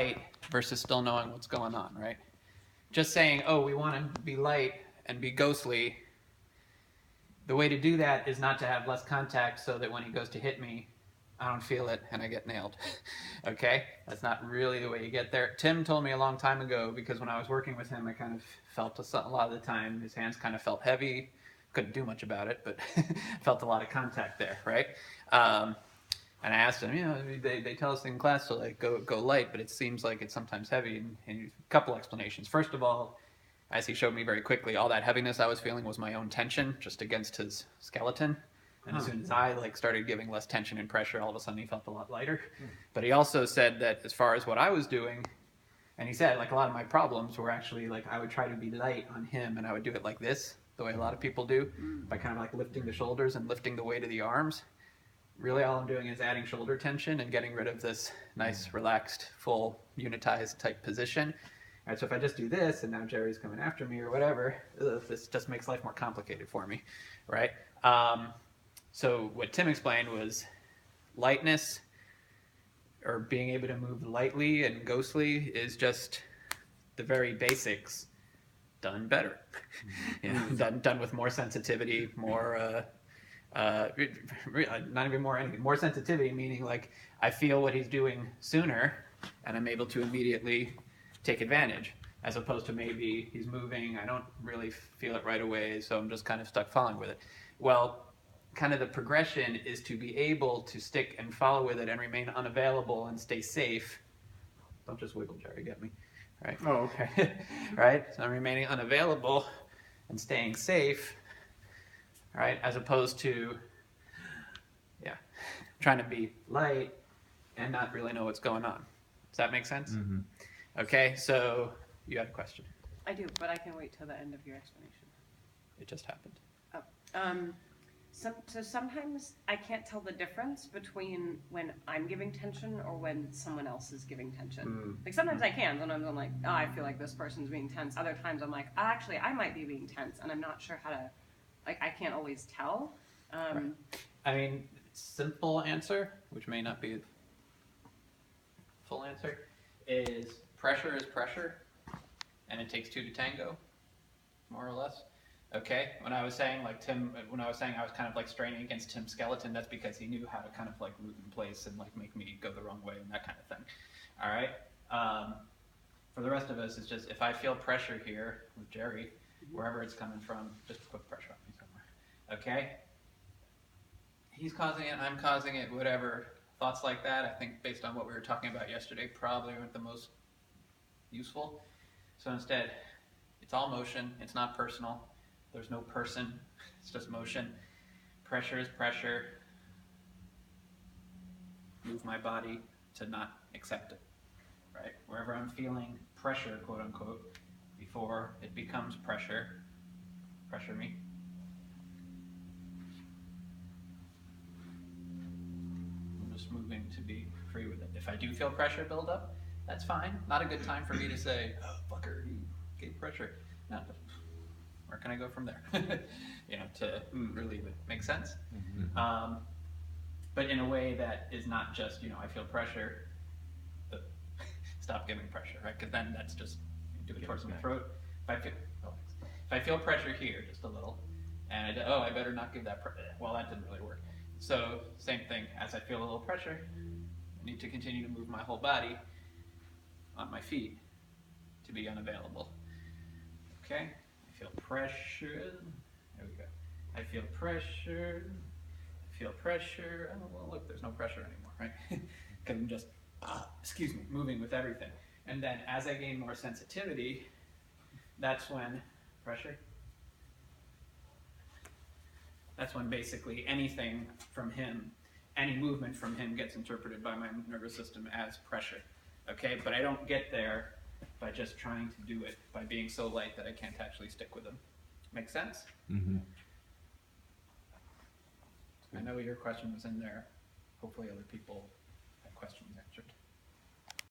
light versus still knowing what's going on, right? Just saying, oh, we want to be light and be ghostly. The way to do that is not to have less contact so that when he goes to hit me, I don't feel it and I get nailed. Okay? That's not really the way you get there. Tim told me a long time ago, because when I was working with him, I kind of felt a lot of the time his hands kind of felt heavy. Couldn't do much about it, but felt a lot of contact there, right? And I asked him, they tell us in class to like go light, but it seems like it's sometimes heavy. And a couple explanations. First of all, as he showed me very quickly, all that heaviness I was feeling was my own tension just against his skeleton. And as soon as I like started giving less tension and pressure, all of a sudden he felt a lot lighter. But he also said that as far as what I was doing, and he said like a lot of my problems were actually like I would try to be light on him and I would do it like this, the way a lot of people do, by kind of like lifting the shoulders and lifting the weight of the arms. Really all I'm doing is adding shoulder tension and getting rid of this nice, relaxed, full, unitized type position. All right, so if I just do this and now Jerry's coming after me or whatever, this just makes life more complicated for me, right? So what Tim explained was lightness or being able to move lightly and ghostly is just the very basics done better. Done with more sensitivity, more not even more sensitivity, meaning like I feel what he's doing sooner and I'm able to immediately take advantage, as opposed to maybe he's moving, I don't really feel it right away, so I'm just kind of stuck following with it. Well, kind of the progression is to be able to stick and follow with it and remain unavailable and stay safe. Don't just wiggle, Jerry, get me. Right? Oh, okay. Right? So I'm remaining unavailable and staying safe, right? As opposed to, trying to be light and not really know what's going on. Does that make sense? Mm-hmm. Okay, so you had a question. I do, but I can wait till the end of your explanation. It just happened. Oh. So sometimes I can't tell the difference between when I'm giving tension or when someone else is giving tension. Like sometimes I can. Sometimes I'm like, oh, I feel like this person's being tense. Other times I'm like, actually, I might be being tense, and I'm not sure how to. Like I can't always tell. Right. I mean, simple answer, which may not be a full answer, is pressure, and it takes two to tango, more or less. Okay, when I was saying I was kind of like straining against Tim's skeleton, that's because he knew how to kind of like root in place and like make me go the wrong way and that kind of thing. All right. For the rest of us, it's just if I feel pressure here with Jerry, wherever it's coming from, just put pressure on me somewhere. Okay. He's causing it, I'm causing it, whatever. Thoughts like that, I think based on what we were talking about yesterday, probably aren't the most useful. So instead, it's all motion, it's not personal. There's no person, it's just motion. Pressure is pressure. Move my body to not accept it, right? Wherever I'm feeling pressure, quote unquote, before it becomes pressure me. I'm just moving to be free with it. If I do feel pressure build up, that's fine. Not a good time for me to say, oh, fucker, you gave pressure. No, where can I go from there? To relieve it. Make sense? Mm-hmm. But in a way that is not just, I feel pressure, but stop giving pressure, right? Because then that's just, do it towards my throat. If I feel pressure here, just a little, and I better not give that pressure. Well, that didn't really work. So, same thing, as I feel a little pressure, I need to continue to move my whole body on my feet to be unavailable. Okay? I feel pressure. There we go. I feel pressure. I feel pressure. Oh, well, look, there's no pressure anymore, right? Because I'm just, moving with everything. And then as I gain more sensitivity, that's when basically anything from him, any movement from him gets interpreted by my nervous system as pressure. Okay? But I don't get there by just trying to do it, by being so light that I can't actually stick with them. Make sense? Mm-hmm. I know your question was in there. Hopefully other people have questions